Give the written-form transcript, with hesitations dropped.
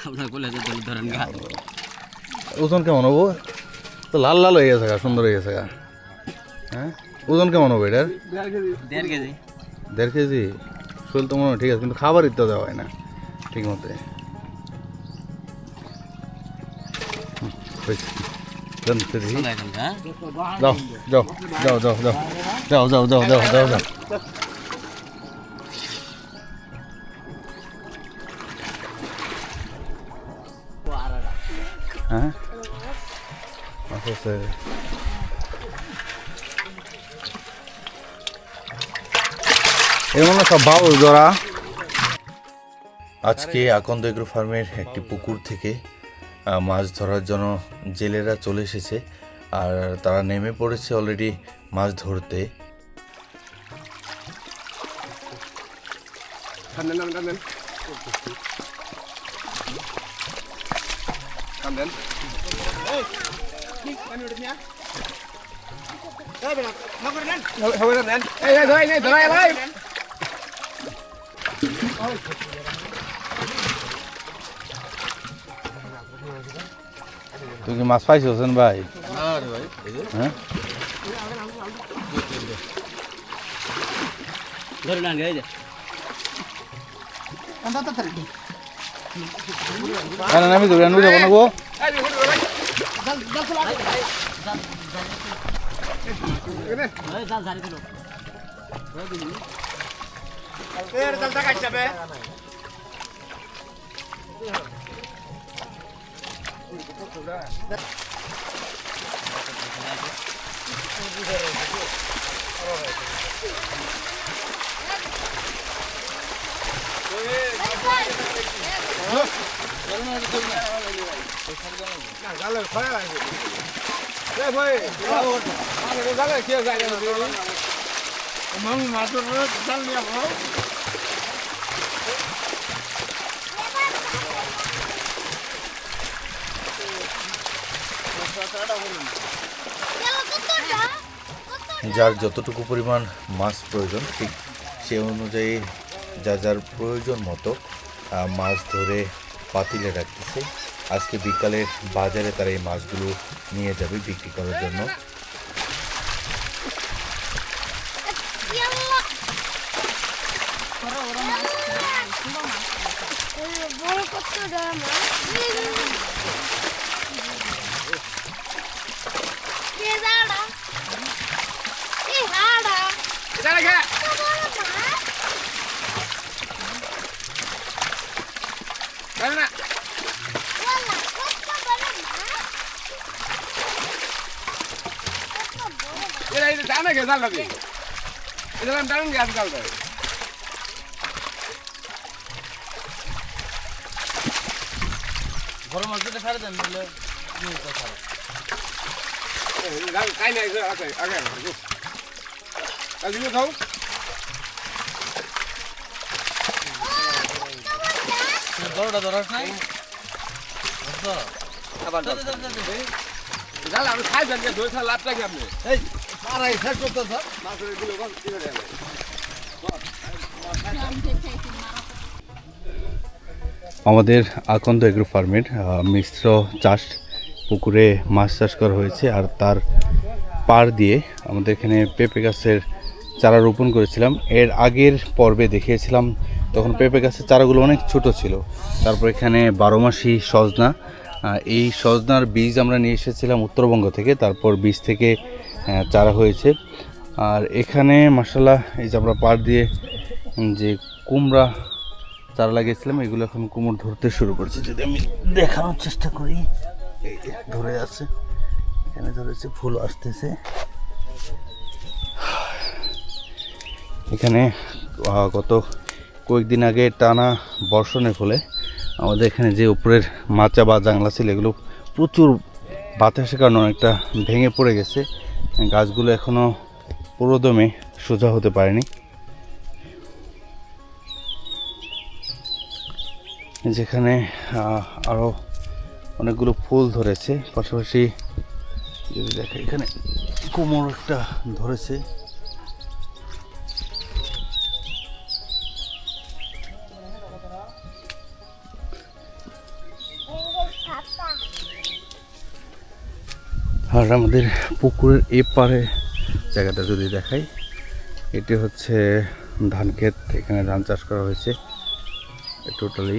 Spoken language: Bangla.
আপনার বলে যে ধরেন গা ওজন কেমন হবো? তো লাল লাল হয়ে গেছে গা, সুন্দর হয়ে গেছে গা। হ্যাঁ, ওজন কেমন হবে এটার? 1.5 কেজি। 1.5 কেজি? শরীর তো মনে হয় ঠিক আছে, কিন্তু খাবারই তো দেওয়া হয় না ঠিক মতো। যাও যাও যাও যাও যাও যাও যাও যাও যাও যাও যাও। হ্যাঁ এর মনে সব বাবুল জোড়া। আজকে আকন্দ এগ্রো ফার্মের একটি পুকুর থেকে মাছ ধরার জন্য জেলেরা চলে এসেছে, আর তারা নেমে পড়েছে অলরেডি মাছ ধরতে। তুই কি মাছ পাইছো হোসেন ভাই? হ্যাঁ ধরে না এই যে নামি দেবো আনবি যাবো না গো। যার যতটুকু পরিমাণ মাছ প্রয়োজন ঠিক সে অনুযায়ী যার যার প্রয়োজন মতো মাছ ধরে পাতিলে রাখতেছে। আজকে বিকালের বাজারে তারা এই মাছগুলো নিয়ে যাবে বিক্রি করার জন্য। বড় মাছ দুটো ছাড়ে দেন বলে বড়টা ধরাস নাই আমি খাই যান ধরে লাভটা কি আপনি এই মারাই শেষ করতে স্যার মাছের কিলো আমাদের আকন্দ এগ্রো ফার্মের মিশ্র চাষ পুকুরে মাছ চাষ করা হয়েছে, আর তার পাড় দিয়ে আমাদের এখানে পেঁপে গাছের চারা রোপণ করেছিলাম। এর আগের পর্বে দেখিয়েছিলাম, তখন পেঁপে গাছের চারাগুলো অনেক ছোট ছিল। তারপর এখানে 12 মাসি সজনা, এই সজনার বীজ আমরা নিয়ে এসেছিলাম উত্তরবঙ্গ থেকে, তারপর বীজ থেকে চারা হয়েছে। আর এখানে মাশাআল্লাহ এই যে আমরা পাড় দিয়ে যে কুমড়া চারা লাগিয়েছিলাম, এগুলো এখন কুমড় ধরতে শুরু করছে। যদি আমি দেখানোর চেষ্টা করি, এই যে ধরে আছে, এখানে ধরেছে, ফুল আসতেছে। এখানে গত কয়েকদিন আগে টানা বর্ষণের ফলে আমাদের এখানে যে উপরের মাচা বা জাংলা ছিল, এগুলো প্রচুর বাতাসের কারণে অনেকটা ভেঙে পড়ে গেছে। গাছগুলো এখনও পুরোদমে সোজা হতে পারেনি। যেখানে আরও অনেকগুলো ফুল ধরেছে, পাশাপাশি যদি দেখে এখানে কুমড়ো একটা ধরেছে। আর আমাদের পুকুরের এপারে জায়গাটা যদি দেখাই, এটি হচ্ছে ধান ক্ষেত। এখানে ধান চাষ করা হয়েছে টোটালি।